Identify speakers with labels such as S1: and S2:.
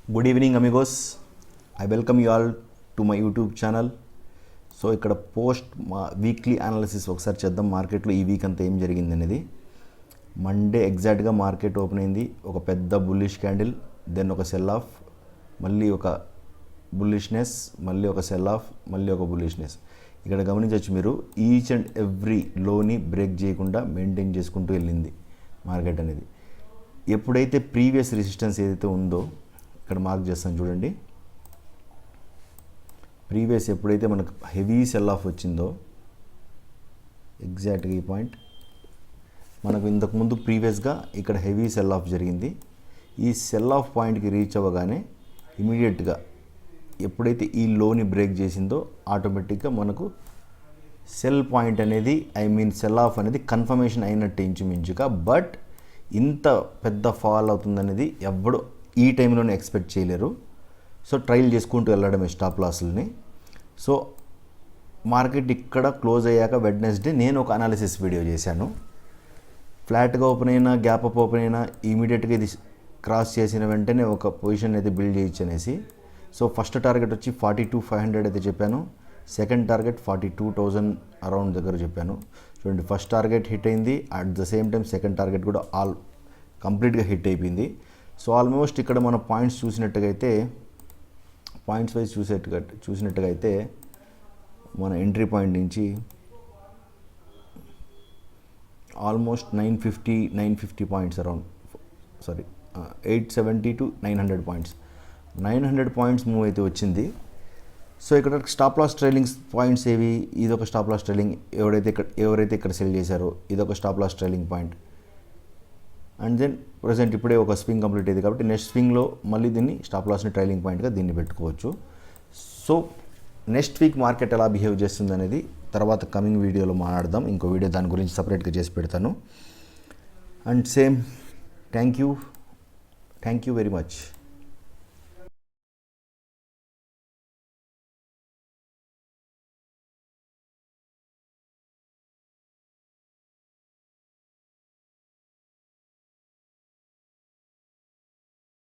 S1: Good evening amigos. I welcome you all to my YouTube channel. So ఇక్కడ post weekly analysis ఒకసారి చేద్దాం. మార్కెట్లో ఈ వీక్ అంతా ఏం జరిగింది అనేది. మండే ఎగ్జాక్ట్గా మార్కెట్ ఓపెన్ అయింది, ఒక పెద్ద బుల్లిష్ క్యాండిల్, దెన్ ఒక సెల్ ఆఫ్, మళ్ళీ ఒక బుల్లిష్నెస్, మళ్ళీ ఒక సెల్ ఆఫ్, మళ్ళీ ఒక బుల్లిష్నెస్. ఇక్కడ గమనించవచ్చు మీరు, ఈచ్ అండ్ ఎవ్రీ లోని బ్రేక్ చేయకుండా మెయింటైన్ చేసుకుంటూ వెళ్ళింది మార్కెట్ అనేది. ఎప్పుడైతే ప్రీవియస్ రెసిస్టెన్స్ ఏదైతే ఉందో ఇక్కడ మార్క్ చేస్తాను చూడండి. ప్రీవియస్ ఎప్పుడైతే మనకు హెవీ సెల్ ఆఫ్ వచ్చిందో, ఎగ్జాక్ట్గా ఈ పాయింట్ మనకు ఇంతకుముందు ప్రీవియస్గా ఇక్కడ హెవీ సెల్ ఆఫ్ జరిగింది. ఈ సెల్ ఆఫ్ పాయింట్కి రీచ్ అవ్వగానే ఇమీడియట్గా ఎప్పుడైతే ఈ లోని బ్రేక్ చేసిందో ఆటోమేటిక్గా మనకు సెల్ పాయింట్ అనేది సెల్ ఆఫ్ అనేది కన్ఫర్మేషన్ అయినట్టు ఇంచుమించుగా. బట్ ఇంత పెద్ద ఫాల్ అవుతుందనేది ఎవ్వడు ఈ టైంలోనే ఎక్స్పెక్ట్ చేయలేరు. సో ట్రైల్ చేసుకుంటూ వెళ్ళడమే స్టాప్ లాస్లని. సో మార్కెట్ ఇక్కడ క్లోజ్ అయ్యాక వెడ్నెస్డే నేను ఒక అనాలిసిస్ వీడియో చేశాను. ఫ్లాట్గా ఓపెన్ అయినా, గ్యాప్ అప్ ఓపెన్ అయినా ఇమీడియట్గా ఇది క్రాస్ చేసిన వెంటనే ఒక పొజిషన్ అయితే బిల్డ్ చేయొచ్చు అనేసి. సో ఫస్ట్ టార్గెట్ వచ్చి 42,500 అయితే చెప్పాను. సెకండ్ టార్గెట్ 42,000 అరౌండ్ దగ్గర చెప్పాను. చూడండి, ఫస్ట్ టార్గెట్ హిట్ అయింది, at the same time second target కూడా కంప్లీట్గా హిట్ అయిపోయింది. సో ఆల్మోస్ట్ ఇక్కడ మన పాయింట్స్ చూసినట్టుగా అయితే మన ఎంట్రీ పాయింట్ నుంచి almost 950 points around 870 to 900 points 900 points move అయితే వచ్చింది. సో ఇక్కడ స్టాప్ లాస్ ట్రైలింగ్ పాయింట్స్ ఏవి? ఇదొక స్టాప్ లాస్ ట్రైలింగ్, ఎవరైతే ఇక్కడ సెల్ చేశారో ఇదొక stop loss trailing point. And then present ఇప్పుడే ఒక స్వింగ్ కంప్లీట్ అయింది కాబట్టి నెక్స్ట్ స్వింగ్లో మళ్ళీ దీన్ని స్టాప్ లాస్ని ట్రైలింగ్ పాయింట్గా దీన్ని పెట్టుకోవచ్చు. సో నెక్స్ట్ వీక్ మార్కెట్ ఎలా బిహేవ్ చేస్తుంది అనేది తర్వాత కమింగ్ వీడియోలో మాట్లాడదాం. ఇంకో వీడియో దాని గురించి సపరేట్గా చేసి పెడతాను. And same thank you very much.